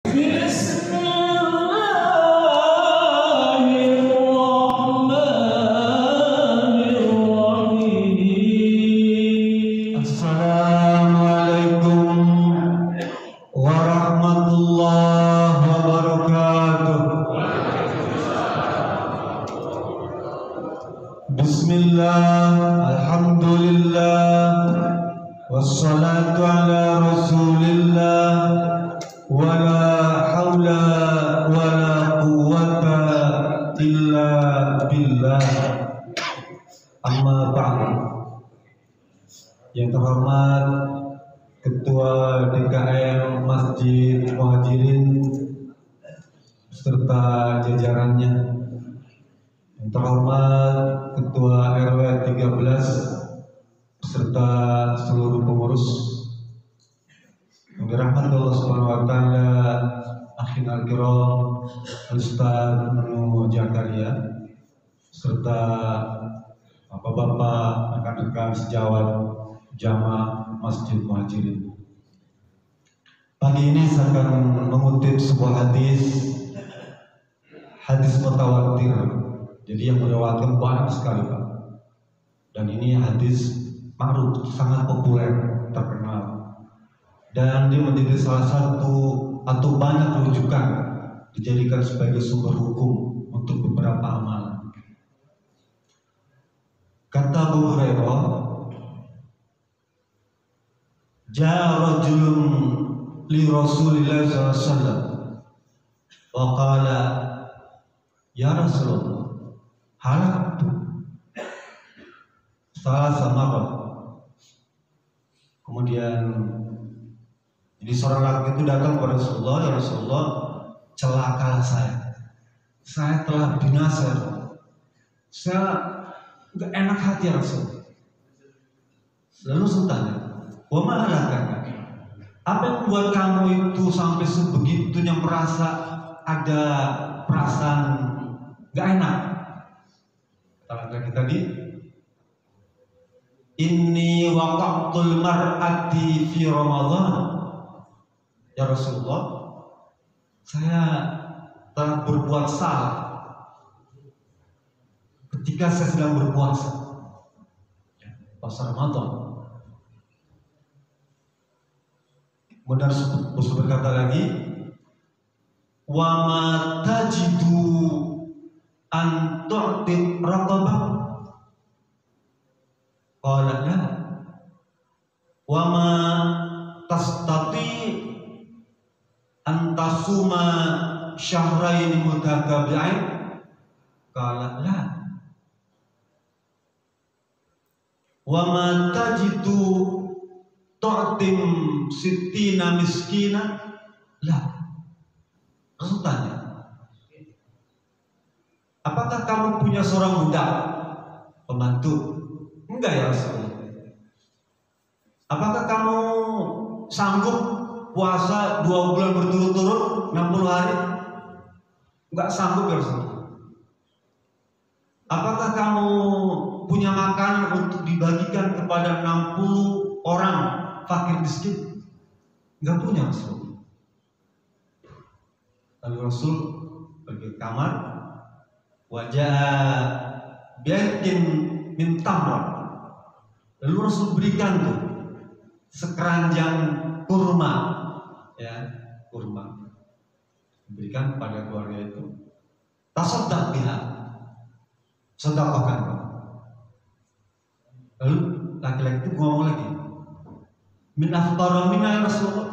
Bismillahirrahmanirrahim. Assalamualaikum warahmatullahi wabarakatuh. Bismillah, alhamdulillah, wassalatu ala rasulillah, wala hawla wala quwwata illa billah. Amma ba'du. Yang terhormat Ketua DKM Masjid Muhajirin serta jajarannya, yang terhormat Ketua RW 13 serta seluruh pengurus, yang dirahmati Allah Subhanahu wa taala, akhin al-kiram Ustaz Nunu Jakaria serta bapak-bapak, rekan-rekan sejawat jamaah Masjid Muhajirin. Pagi ini saya akan mengutip sebuah hadis mutawatir. Jadi yang meriwayatkan banyak sekali, Pak. Dan ini hadis ma'ruf, sangat populer, terkenal. Dan dia menjadi salah satu atau banyak rujukan dijadikan sebagai sumber hukum untuk beberapa amalan. Kata Abu Hurairah, Ja'a rajulun li Rasulillah sallallahu alaihi wasallam wa qala ya Rasulullah halaktu salasa marrat. Kemudian jadi seorang laki itu datang kepada Rasulullah, ya Rasulullah, celakalah saya telah binasa, saya nggak enak hati ya Rasul. Lalu Rasul tanya, wa ma halakaka? Apa yang membuat kamu itu sampai sebegitunya merasa ada perasaan nggak enak? Kata laki tadi, inni waqa'tul mar'ati fi Ramadan. Ya Rasulullah, saya telah berbuat salah ketika saya sedang berpuasa, puasa Ramadan. Kemudian Rasul berkata lagi, wa ma tajidu an tu'ti raqabah. Qala la. Wa ma tastati an tasuma syahrain mutatabi'ain. Qala la. Wa ma tajidu tu'tim sittina miskina. La. Rasul tanya, apakah kamu punya seorang budak pembantu? Enggak ya Rasul. Apakah kamu sanggup puasa 2 bulan berturut-turut 60 hari? Enggak sanggup ya Rasul. Apakah kamu punya makanan untuk dibagikan kepada 60 orang fakir miskin? Enggak punya Rasul. Lalu Rasul pergi ke kamar, wajah biakin min tamr. Lalu Rasul berikan tuh sekeranjang kurma, ya, kurma. Diberikan kepada keluarga itu. Tasaddaq biha. Sedekahkan. Lalu laki-laki itu ngomong lagi, min afqara minna ya Rasulullah,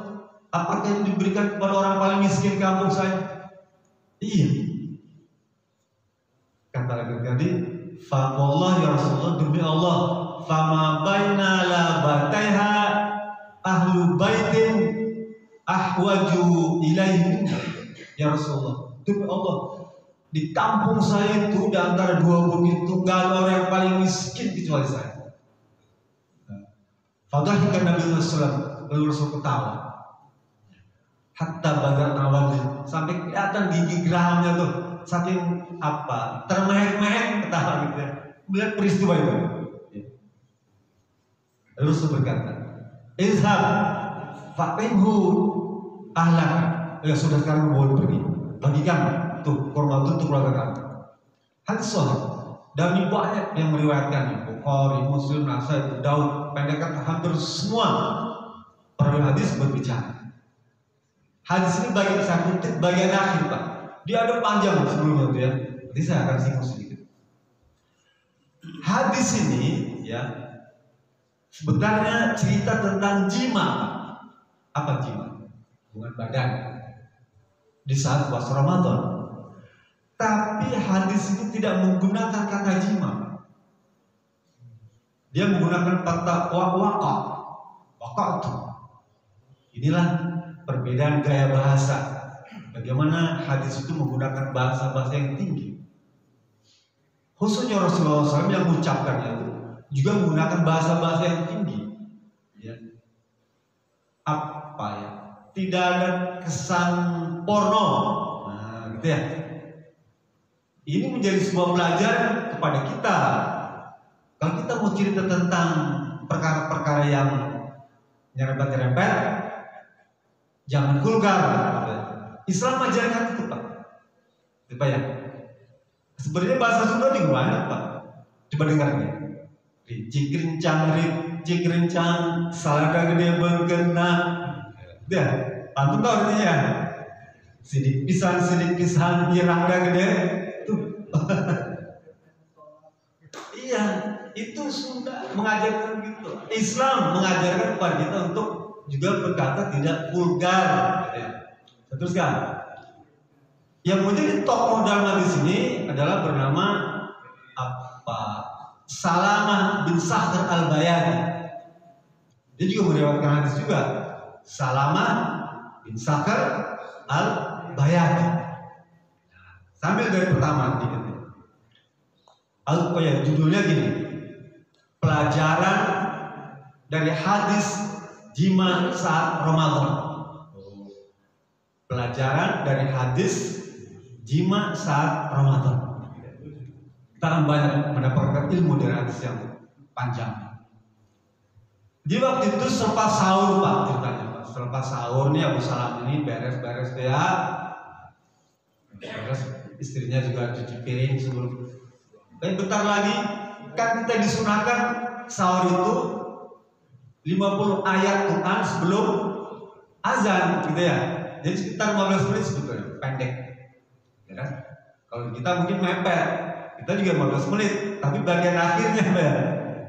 apakah yang diberikan kepada orang paling miskin kampung saya? Iya. Kata laki-laki tadi, fa wallahi ya Rasulullah, demi Allah, fama baina la bataiha ahlu baitin ahwaju ilaihi. Ya Rasulullah, demi Allah, di kampung saya itu di antara 2 bukit itu nggak ada orang yang paling miskin kecuali saya. Fadhahika Nabi sallallahu alaihi wasallam, lalu Rasul ketawa. Hatta bagat nawajih, sampai kelihatan gigi gerahnya tuh, saking apa, termehek-mehek ketawa gitu ya. Melihat peristiwa itu. Lalu Rasul berkata, izhab faqihhu ahlak. Ya sudah sekarang boleh pergi. Bagikan tuh kurma itu untuk keluarga kamu. Hadis sahih. Dan ini banyak yang meriwayatkannya. Bukhari, Muslim, Nasai, Daud, pendekkan hampir semua perawi hadis berbicara. Hadis ini bagian saya kutip bagian akhir Pak. Dia ada panjang sebelumnya tuh ya. Nanti saya akan singgung sedikit. Hadis ini ya sebenarnya cerita tentang jima. Apa jima? Hubungan badan di saat puasa Ramadan. Tapi hadis ini tidak menggunakan kata jima. Dia menggunakan kata waka. Waka itu. Inilah perbedaan gaya bahasa. Bagaimana hadis itu menggunakan bahasa-bahasa yang tinggi. Khususnya Rasulullah SAW yang mengucapkannya itu juga menggunakan bahasa-bahasa yang tinggi. Ya. Apa ya? Tidak ada kesan porno. Nah, gitu ya. Ini menjadi sebuah pelajaran kepada kita. Kalau kita mau cerita tentang perkara-perkara yang nyerempet-nyerempet, jangan vulgar. Islam ajarkan itu Pak. Itu Pak ya. Sebenarnya bahasa Sunda juga banyak Pak. Coba dengarnya. Rincik rincang, salada gede berkena. Dia, pantun tau artinya. Sidik pisan, nyirangga gede. Tuh. Iya, itu Sunda mengajarkan gitu. Islam mengajarkan kepada kita untuk juga berkata tidak vulgar. Teruskan. Yang menjadi tokoh dalam hadis ini adalah bernama apa? Salamah bin Sakhr al-Bayani. Dia juga meriwayatkan hadis juga. Salamah bin Sakhr al-Bayani. Sambil dari pertama dikit. Judulnya gini. Pelajaran dari hadis jima saat Ramadan. Pelajaran dari hadis jima saat Ramadan. Kita akan banyak mendapatkan ilmu dari hadis yang panjang. Di waktu itu selepas sahur Pak ceritanya Pak. Selepas sahur nih Abu Salam ini beres-beres dia. Beres istrinya juga cuci piring sebelum. Dan bentar lagi kan kita disunahkan sahur itu 50 ayat Quran sebelum azan gitu ya. Jadi sekitar 15 menit sebetulnya, pendek. Ya kan? Kalau kita mungkin mepet, kita juga 15 menit, tapi bagian akhirnya ya.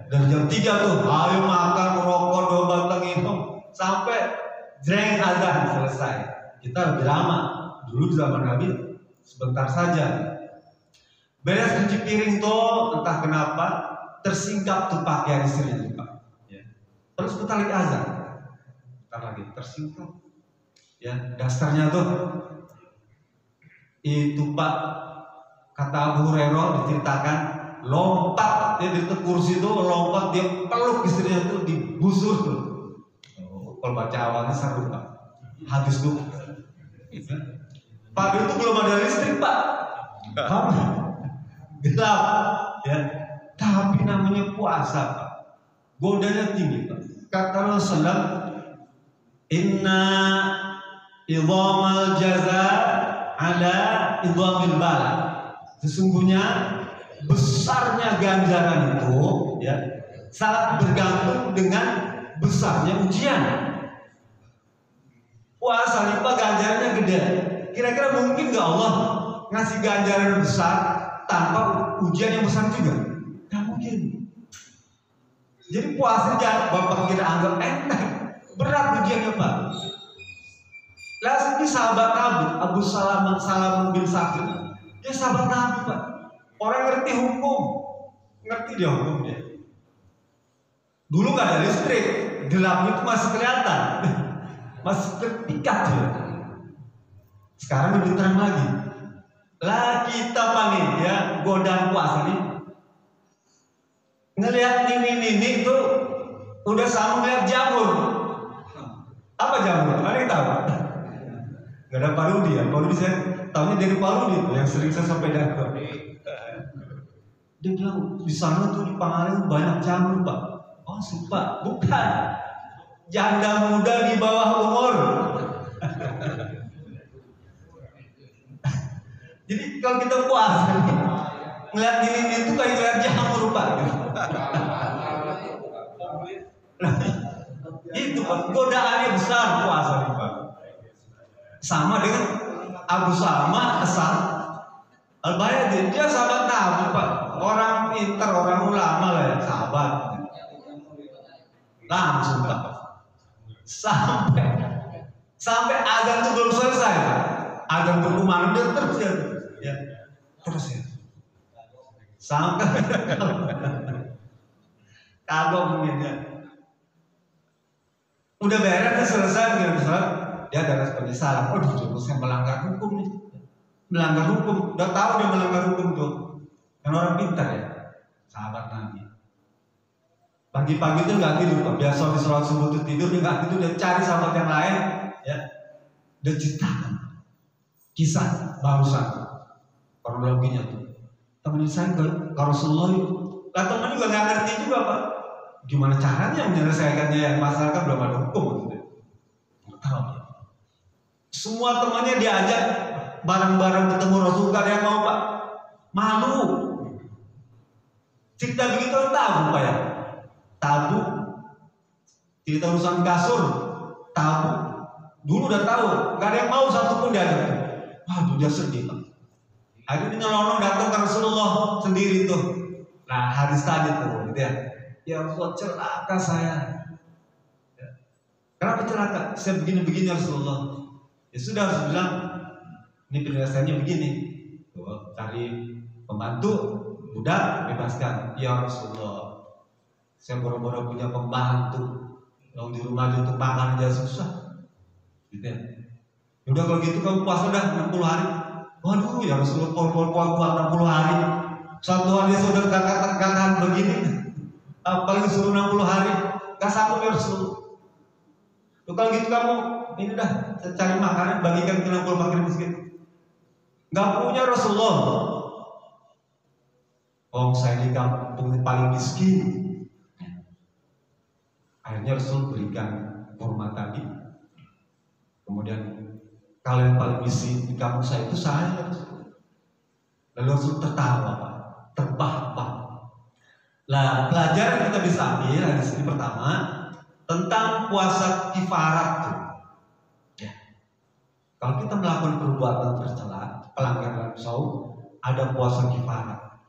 Dari jam 3 tuh, ayo makan, merokok, doa batang minum, sampai jreng azan selesai. Kita lebih lama. Dulu zaman Nabi sebentar saja. Beres cuci piring tuh, entah kenapa tersingkap tuh pakaian istrinya Pak. Ya. Terus bentar lagi azan, bentar lagi tersingkap. Ya, dasarnya tuh itu Pak, kata Abu Hurairah diceritakan lompat dia di kursi itu, lompat dia peluk istrinya tuh dibusur tuh. Kalau baca awalnya seru Pak, hadis tuh. Padahal itu belum ada listrik Pak, gelap ya. Tapi namanya puasa Pak, godanya tinggi Pak. Kata Rasulullah, inna idhamal jaza ala idhamil bala. Sesungguhnya besarnya ganjaran itu ya sangat bergantung dengan besarnya ujian. Puasa ini Pak ganjarannya gede. Kira-kira mungkin gak Allah ngasih ganjaran besar tanpa ujian yang besar juga? Gak mungkin. Jadi puasa jangan Bapak kira anggap enteng, berat ujiannya Pak. Lalu ini sahabat Nabi Abu Salam bin Sakhr, dia sahabat Nabi Pak. Orang ngerti hukum, ngerti dia hukum dia. Dulu nggak ada listrik, gelap itu masih kelihatan, masih terpikat dia. Sekarang lebih terang lagi. Lah kita panggil ya godaan puasa nih. Ngelihat nini itu udah sama ngeliat jamur. Apa jamur? Ada yang tahu? Gak ada parodi ya. Parodi saya tahunya dari parodi itu yang sering saya sampaikan. Dia bilang di sana tuh di Pangalengan banyak jamur Pak. Oh sumpah, bukan. Janda muda di bawah umur. Jadi kalau kita puasa nih, ngeliat diri itu kayak ngeliat jamur Pak. Itu Pak, godaannya besar puasa nih Pak. Sama dengan Abu Salama Al-Bayadi, dia sahabat Nabi Pak, orang pintar, orang ulama lah ya, sahabat. Langsung Pak, sampai azan itu belum selesai Pak. Azan berkumandang dia terus ya, terus ya. Sampai kagok mungkin ya. Udah beres selesai mungkin dia ada penyesalan. Oh, dulu saya melanggar hukum nih. Melanggar hukum, udah tahu dia melanggar hukum tuh. Kan orang pintar ya, sahabat Nabi. Pagi-pagi tuh nggak tidur, Pak. Biasa di sholat subuh tuh tidur, dia nggak tidur, dia cari sahabat yang lain, ya. Dia ceritakan kisah barusan, kronologinya tuh. Teman saya ke Rasulullah, lah teman juga nggak ngerti juga Pak. Gimana caranya menyelesaikannya yang masalah kan belum ada hukum gitu. Nggak tahu ya. Semua temannya diajak bareng-bareng ketemu Rasul, gak ada yang mau Pak. Malu. Cerita begitu tabu Pak ya. Tabu. Cerita urusan kasur tabu. Dulu udah tahu, gak ada yang mau satupun diajak. Waduh dia sedih Pak. Akhirnya dia nyelonong datang ke Rasulullah sendiri tuh. Nah hadis tadi tuh gitu ya. Ya Rasulullah, celaka saya. Kenapa celaka? Saya begini-begini Rasulullah. Ya sudah harus bilang ini penjelasannya begini. Tuh, cari pembantu, budak bebaskan. Ya Rasulullah, saya boro-boro punya pembantu, kalau di rumah aja untuk makan aja susah. Gitu ya. Udah kalau gitu kamu puasa udah 60 hari. Waduh ya Rasulullah, puasa 60 hari. Satu hari sudah kakak begini. Apalagi suruh 60 hari, gak sanggup ya Rasulullah. Tuh, kalau gitu kamu ini dah cari makanan bagikan ke 60 fakir miskin. Gak punya Rasulullah. Oh saya di kampung paling miskin. Akhirnya Rasul berikan kurma tadi. Kemudian kalian paling miskin di kampung saya itu saya. Lalu Rasul tertawa, terbahak-bahak. Lah pelajaran kita bisa ambil di sini pertama tentang puasa kifarat. Ya. Kalau kita melakukan perbuatan tercela, pelanggaran saum, ada puasa kifarat.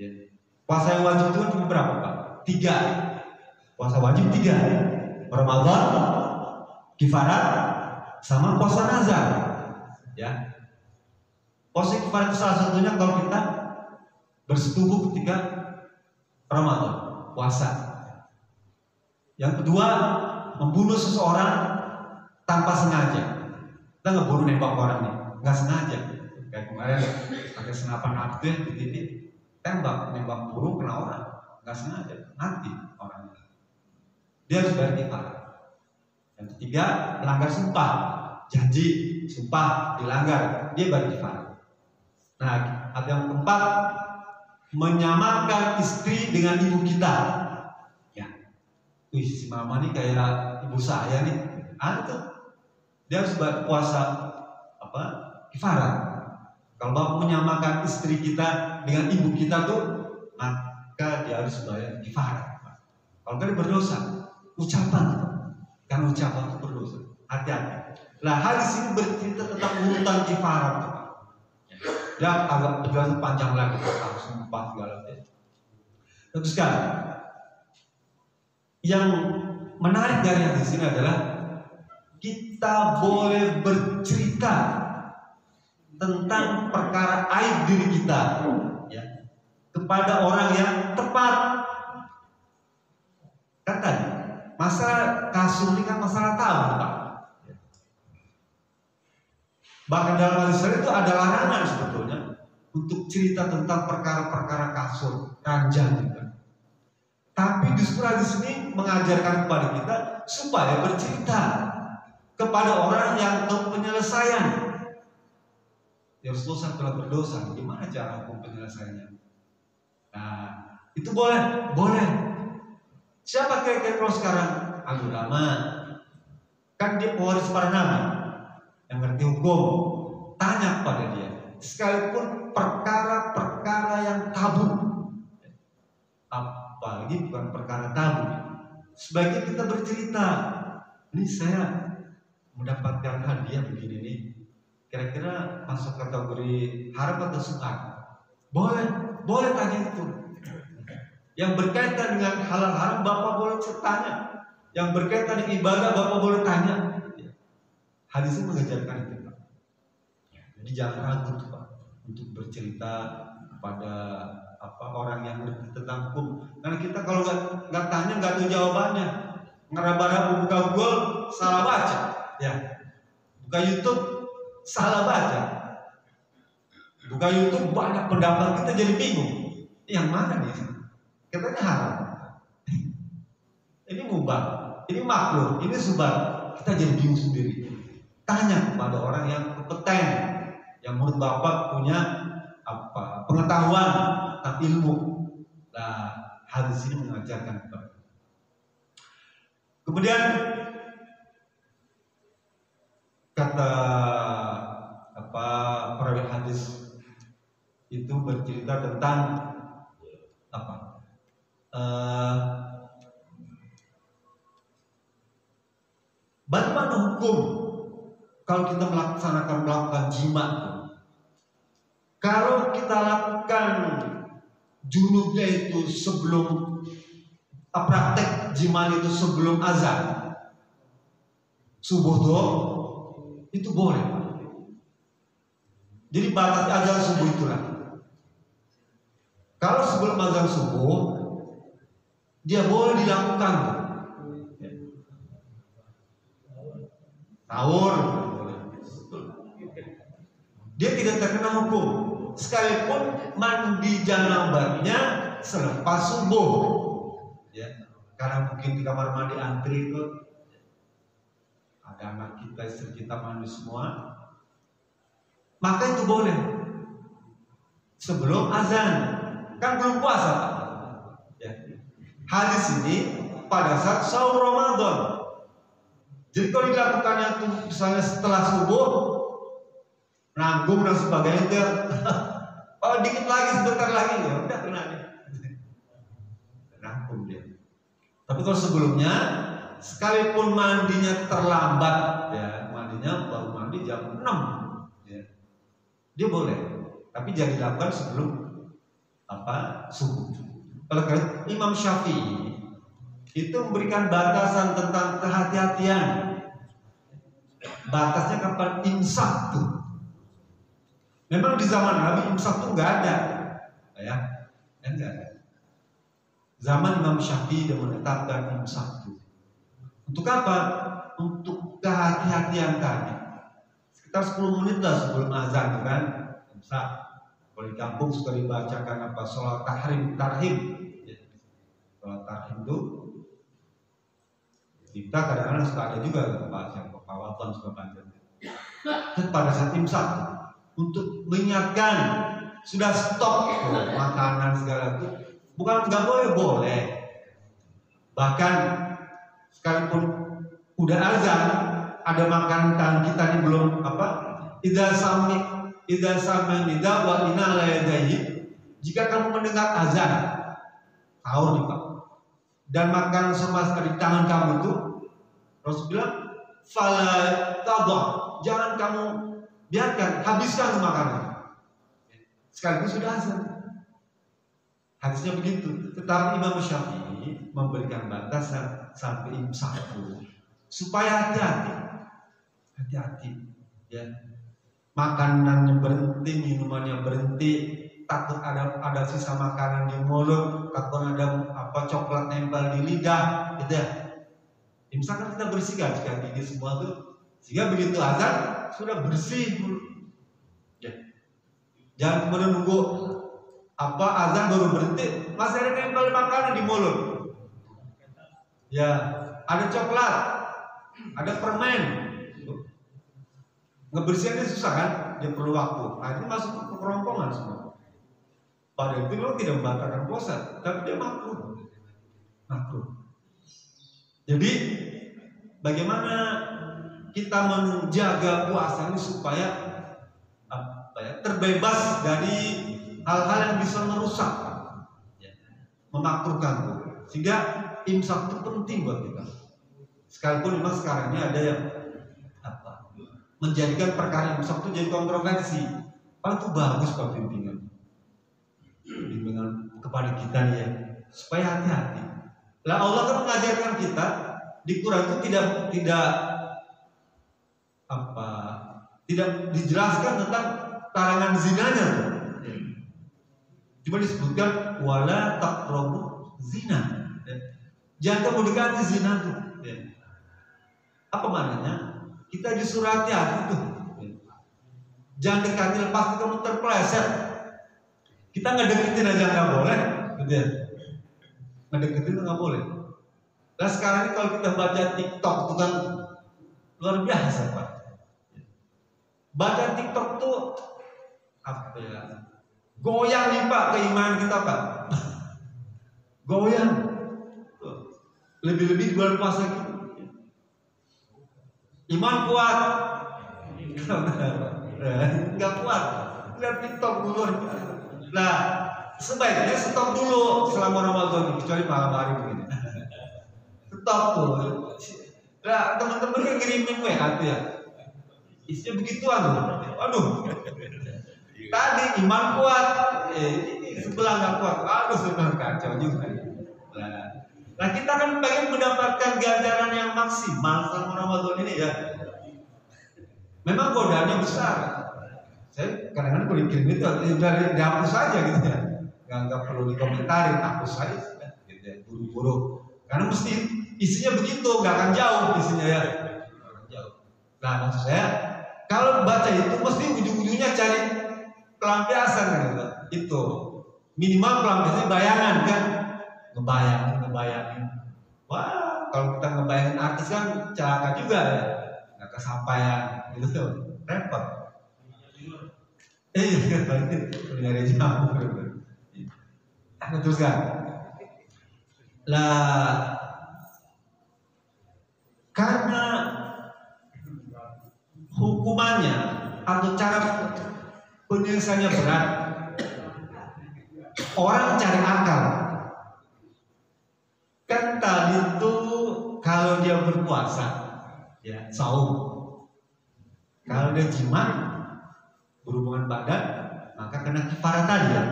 Ya. Puasa yang wajib itu cuma berapa Pak? 3. Puasa wajib 3. Ramadan, kifarat, sama puasa nazar. Ya. Puasa kifarat itu salah satunya kalau kita bersetubuh ketika Ramadan, puasa. Yang kedua, membunuh seseorang tanpa sengaja. Kita nggak bunuh nembak orang nih, nggak sengaja. Kayak kemarin pakai senapan api di TV, nembak burung kena orang, nggak sengaja, mati orangnya. Dia harus bayar kifarat. Yang ketiga, melanggar sumpah, janji, sumpah dilanggar, dia bayar kifarat. Nah, ada yang keempat, menyamakan istri dengan ibu kita. Ya, wih si mama nih kayak ibu saya nih. Itu dia harus puasa apa? Kifarat. Kalau bapak menyamakan istri kita dengan ibu kita tuh, maka dia harus bayar kifarat. Kalau kan berdosa, ucapan kan ucapan itu berdosa. Hati-hati. Nah, hadis ini bercerita tentang urutan kifarat. Ya agak penjelasan panjang lagi tentang sumpah segala macam. Teruskan. Yang menarik dari di sini adalah kita boleh bercerita tentang perkara aib diri kita, ya, kepada orang yang tepat. Kata masalah kasur ini kan masalah tabu, Pak. Bahkan dalam hadis itu ada larangan sebetulnya untuk cerita tentang perkara-perkara kasur, ranjang juga. Tapi justru hadis ini mengajarkan kepada kita supaya bercerita kepada orang yang tahu penyelesaian. Ya Rasulullah telah berdosa, gimana cara hukum penyelesaiannya? Nah, itu boleh. Siapa kira-kira kalau sekarang? Ulama. Kan dia pewaris para nabi yang ngerti hukum, tanya kepada dia, sekalipun perkara-perkara yang tabu, apalagi bukan perkara tabu. Sebaiknya kita bercerita, ini saya mendapatkan hadiah begini nih, kira-kira masuk kategori haram atau syubhat? Boleh tanya itu. Yang berkaitan dengan halal haram Bapak boleh tanya. Yang berkaitan dengan ibadah Bapak boleh tanya. Hadis ini mengajarkan itu, Pak. Jadi jangan ragu tuh, Pak, untuk bercerita kepada orang yang ngerti tentang hukum. Karena kita kalau nggak tanya, nggak tahu jawabannya, ngeraba-raba buka Google salah baca, ya. Buka YouTube salah baca. Buka YouTube banyak pendapat, kita jadi bingung. Yang mana nih? Katanya haram. Ini mubah, ini makruh, ini syubhat. Kita jadi bingung sendiri. Tanya kepada orang yang kompeten, yang menurut Bapak punya pengetahuan tentang ilmu. Nah, hadis ini mengajarkan kepada. Kemudian kata perawi hadis itu bercerita tentang bagaimana hukum kalau kita melakukan jima. Kalau kita lakukan junubnya itu sebelum praktek jima itu sebelum azan subuh tuh, itu boleh. Jadi batas azan subuh itulah. Kalau sebelum azan subuh dia boleh dilakukan. Sahur, dia tidak terkena hukum, sekalipun mandi janabahnya selepas subuh, ya. Karena mungkin di kamar mandi antri itu ada anak kita, istri kita mandi semua, maka itu boleh sebelum azan, kan belum puasa, ya. Hadis ini pada saat sahur Ramadan. Jadi kalau dilakukannya tuh misalnya setelah subuh, nanggung dan sebagainya, kalau dikit lagi sebentar lagi ya udah kena dia, nanggung dia. Tapi kalau sebelumnya, sekalipun mandinya terlambat, ya baru mandi jam 6, ya, dia boleh. Tapi jangan dilakukan sebelum subuh. Kalau Imam Syafi'i itu memberikan batasan tentang kehati-hatian. Batasnya kapan imsak tuh? Memang di zaman Nabi imsak tuh nggak ada, ya, enggak ada. Zaman Imam Syafi'i dia menetapkan imsak tuh. Untuk apa? Untuk kehati-hatian tadi. Sekitar 10 menit lah sebelum azan kan, imsak. Kalau di kampung suka dibacakan sholat tarhim. Sholat tarhim itu kita kadang-kadang suka ada juga yang kepawatan suka baca. Pada saat imsak untuk mengingatkan sudah stop makanan segala itu, bukan nggak boleh. Bahkan sekalipun udah azan, ada makanan tangan kita ini belum idza sami nida wa inna la yadayhi. Jika kamu mendengar azan, sahur nih Pak, dan makan sama sekali di tangan kamu itu, Rasul bilang, fala tabah, jangan kamu biarkan, habiskan makanan. Sekaligus sudah azan. Hadisnya begitu. Tetapi Imam Syafi'i memberikan batasan sampai imsak supaya hati-hati, ya. Makanannya berhenti, minumannya berhenti, takut ada sisa makanan di mulut, takut ada coklat nempel di lidah, gitu ya. Imsak kan kita bersihkan gigi semua tuh, sehingga begitu azan sudah bersih. Ya. Jangan kemudian nunggu azan baru berhenti, masih ada nempel makanan di mulut. Ya, ada coklat, ada permen. Ngebersihinnya susah kan? Dia perlu waktu. Ini masuk ke kerongkongan semua. Padahal itu lo tidak membatalkan puasa, tapi dia makruh. Jadi bagaimana kita menjaga puasa ini supaya terbebas dari hal-hal yang bisa merusak, memakruhkan tuh. Sehingga imsak itu penting buat kita. Sekalipun memang sekarang ini ada yang menjadikan perkara imsak itu jadi kontroversi. Itu bagus Pak bimbingan kepada kita nih ya, supaya hati-hati. Lah Allah kan mengajarkan kita di Quran itu tidak dijelaskan tentang larangan zinanya. Cuma disebutkan wala taqrabu zina. Jangan kamu dekati zina tuh. Apa maknanya? Kita disuruh hati-hati tuh. Jangan dekati, lepas itu kamu terpeleset. Kita nggak deketin aja nggak boleh, gitu ya. Nggak deketin itu nggak boleh. Nah sekarang ini kalau kita baca TikTok itu kan luar biasa Pak. Baca TikTok tuh goyang nih Pak keimanan kita Pak. Goyang. Lebih-lebih bulan puasa gitu. Iman kuat. Nggak kuat. Lihat TikTok dulu. Nah, sebaiknya stop dulu selama Ramadan, kecuali malam hari begini. Stop tuh. Nah, teman-teman yang ngirimin WA tuh ya. Isinya begituan tuh. Aduh. Tadi iman kuat, ini sebelah nggak kuat. Aduh, sudah kacau juga. Nah, kita kan pengen mendapatkan ganjaran yang maksimal selama Ramadan ini ya. Memang godaannya besar. Saya kadang-kadang kalau dikirim itu udah dihapus saja gitu ya, nggak perlu dikomentari, hapus saja gitu ya, buru-buru. Karena mesti isinya begitu, nggak akan jauh isinya ya. Nah maksud saya, kalau baca itu mesti ujung-ujungnya cari pelampiasan kan gitu. Itu minimal pelampiasannya bayangan kan, ngebayangin. Wah kalau kita ngebayangin artis kan celaka juga ya, nggak kesampaian gitu, repot. Nyari jamu. Teruskan. Lah karena hukumannya atau cara penyelesaiannya berat, orang cari akal. Kan tadi itu kalau dia berpuasa, ya saum. Kalau dia jima berhubungan badan, maka kena kifarah tadi ya.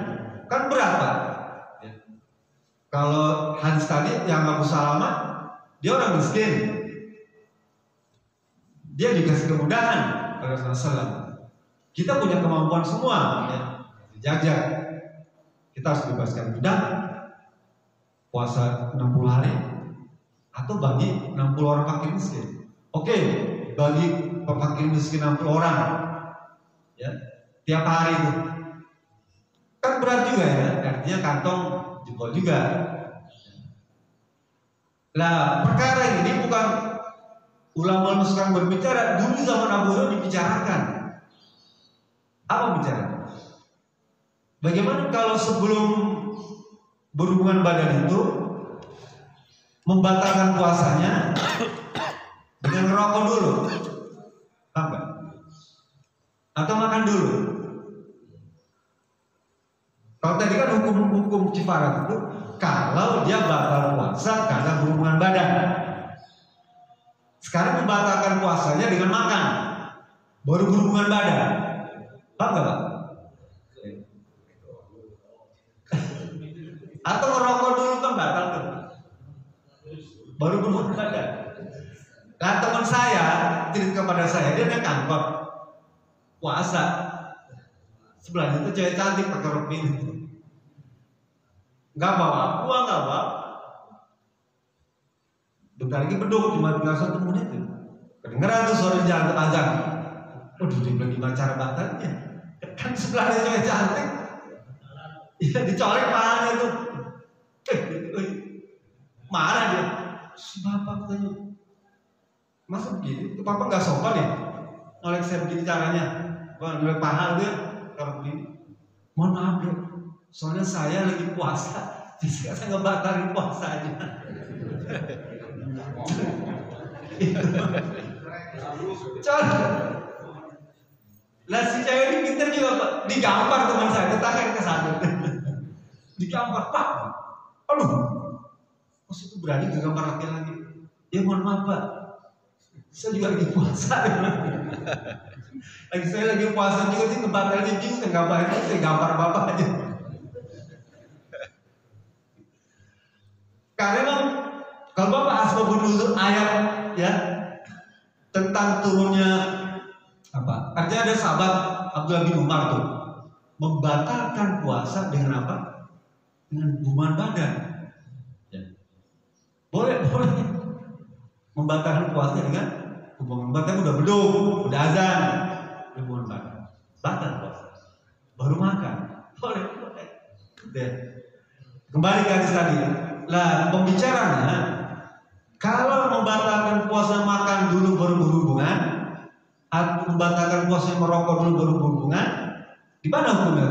Kan berapa? Ya. Kalau hadis tadi yang Abu Salamah, dia orang miskin, dia dikasih kemudahan oleh Rasulullah. Kita punya kemampuan semua, ya. Dijajah. Kita harus bebaskan budak, puasa 60 hari, atau bagi 60 orang fakir miskin. Oke, bagi fakir miskin 60 orang. Ya, tiap hari itu kan berat juga ya, artinya kantong jempol juga. Nah perkara ini bukan ulama sekarang berbicara, dulu zaman Abu Hurairah dibicarakan. Apa bicara? Bagaimana kalau sebelum berhubungan badan itu membatalkan puasanya dengan ngerokok dulu, apa? Atau makan dulu. Kalau tadi kan hukum kifarat itu kalau dia batal puasa karena berhubungan badan. Sekarang membatalkan puasanya dengan makan, baru berhubungan badan. Paham nggak Pak? Atau merokok dulu kan batal tuh, baru berhubungan badan. Nah teman saya cerita kepada saya, dia naik kantor puasa, sebelahnya itu cewek cantik pakai rok mini, nggak bawa uang, nggak bawa. Bentar lagi beduk, cuma tinggal 1 menit tuh. Kedengeran tuh suara jalan azan. Waduh, dia bilang gimana cara batalnya? Kan sebelahnya cewek cantik, iya dicolek palanya tuh. Marah dia. Bapak tanya, masa begini? Papa nggak sopan ya? Ngolek saya begini caranya. Ngolek paha dia kalau begini. Mohon maaf ya, soalnya saya lagi puasa, jadi saya ngebatalin puasanya. Lah si cewek ini pintar juga Pak, digampar teman saya, tetangga ke sana. Digampar Pak. Aduh, mas itu berani kegambar laki-laki. Ya mohon maaf Pak, saya juga lagi puasa. Saya lagi puasa juga sih, kebatalnya bingung, saya gambarin, saya gambar bapak aja. Karena memang kalau bapak asbabun nuzul ayat ya tentang turunnya apa? Artinya ada sahabat Abdullah bin Umar tuh membatalkan puasa dengan apa? Dengan hubungan badan. Ya. Boleh. Membatalkan puasa dengan hubungan badan, udah beduk, udah azan, hubungan badan, batal puasa. Baru makan, boleh. Ya. Kembali ke hadis tadi. Lah pembicaranya, kalau membatalkan puasa makan dulu baru berhubungan, atau membatalkan puasa merokok dulu baru berhubungan, di mana hukumnya?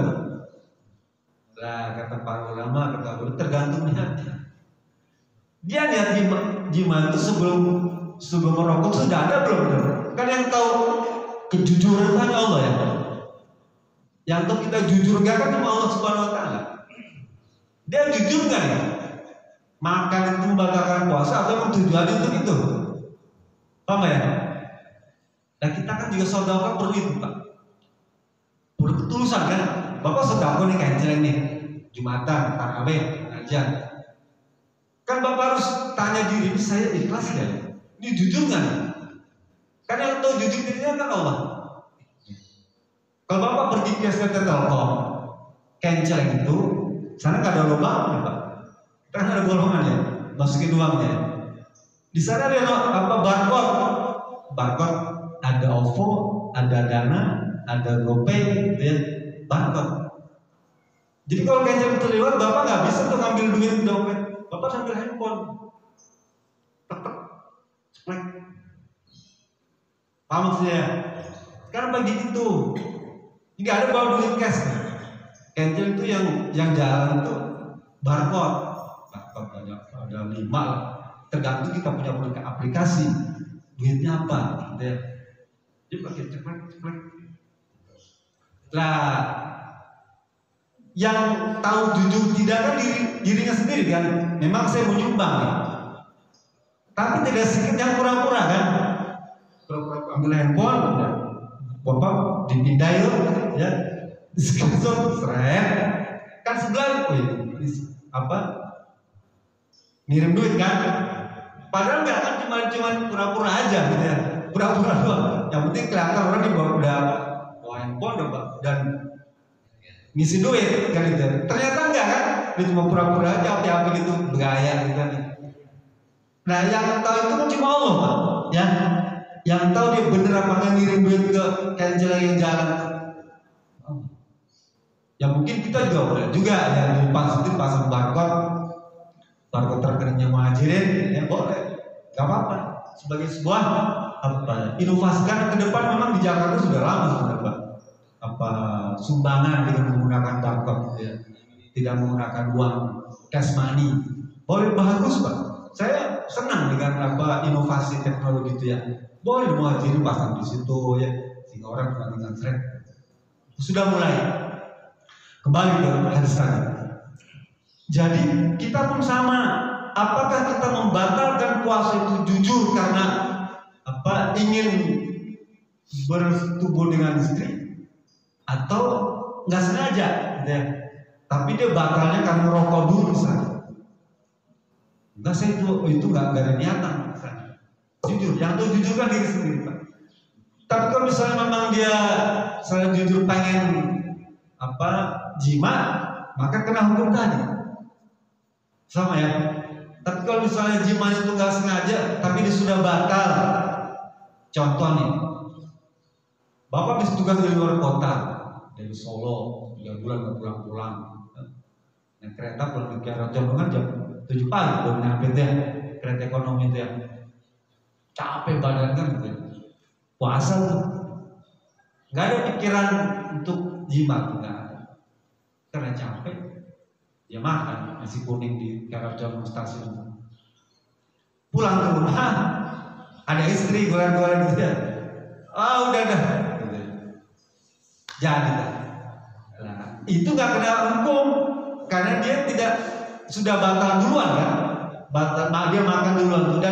Lah kata para ulama, kata guru, tergantung niatnya. Dia niat jima itu sebelum merokok sudah ada belum? Kan yang tahu kejujuran hanya Allah ya. Yang tahu kita jujur gak kan cuma Allah Subhanahu Wa Taala. Dia jujur kan ya? Makan itu membatalkan puasa atau tujuan itu? Paham ya? Nah kita kan juga saudara perlu itu Pak. Perlu ketulusan kan? Bapak saudara nih kayak nih, Jumatan, tarawih, ngajar. Kan Bapak harus tanya diri, ini saya ikhlas ya? Ini jujur nggak? Kan yang tahu jujur dirinya kan Allah. Kalau Bapak pergi ke STT Telkom, kenceleng itu, sana nggak ada lubang ya Pak. Kan ada bolongan ya, masukin uangnya. Di sana ada apa barcode, ada OVO, ada Dana, ada GoPay, dan barcode. Jadi kalau kenceleng itu lewat, Bapak nggak bisa tuh ngambil duit dompet. Bapak sambil handphone, ceplek. Paham maksudnya? Sekarang bagi itu, nggak ada bawa duit cash. Cancel itu yang jalan itu barcode ada 5 lah. Tergantung kita punya aplikasi, duitnya apa? Dia pakai ceplek. Lah, yang tahu jujur tidak kan dirinya sendiri kan. Memang saya mau nyumbang ya. Tapi tidak sedikit yang pura-pura kan. Pura-pura ambil handphone, ya. Bapak dipindah yuk, ya. Screenshot, seret. Kan sebelah, apa? Ngirim duit kan. Padahal nggak kan cuma pura-pura aja gitu ya. Pura-pura doang. Yang penting kelihatan orang di bawah udah handphone dan ngisi duit kan gitu. Ternyata enggak kan, dia cuma pura-pura aja apa gitu, bergaya gitu kan. Nah yang tahu itu kan cuma Allah Pak, ya. Yang tahu dia bener apa nggak ngirim duit ke cancel yang jalan. Ya mungkin kita juga boleh juga yang pasang barcode rekeningnya Muhajirin, ya boleh, nggak apa-apa. Sebagai sebuah inovasi kan ke depan memang di Jakarta sudah lama sebenarnya Pak. Sumbangan dengan menggunakan barcode ya. Tidak menggunakan uang cash money. Boleh, bagus Pak. Saya senang dengan inovasi teknologi itu ya. Boleh Muhajirin pasang di situ ya, sehingga orang cuma tinggal seret. Sudah mulai. Kembali ke hadis tadi. Jadi kita pun sama. Apakah kita membatalkan puasa itu jujur karena ingin bertubuh dengan istri? Atau nggak sengaja, ya. Tapi dia batalnya karena rokok dulu misalnya. Enggak, saya itu nggak ada niatan misalnya. Jujur, yang tuh jujur kan diri sendiri Pak. Tapi kalau misalnya memang dia saya jujur pengen jima, maka kena hukum tadi. Sama ya. Tapi kalau misalnya jima itu nggak sengaja, tapi dia sudah batal. Contoh nih, Bapak bisa tugas di luar kota. Dari Solo 3 bulan nggak pulang-pulang, naik kereta pulang ke Cirebon kan jam 7 pagi baru nyampe deh kereta ekonomi itu ya, capek badan kan gitu ya. Puasa tuh nggak ada pikiran untuk jimat, nggak ada, karena capek ya makan nasi kuning di Cirebon stasiun. Pulang ke rumah ada istri goreng-goreng gitu ya, udah jadi kan. Nah, itu nggak kena hukum karena dia tidak sudah batal duluan kan, batal, dia makan duluan, sudah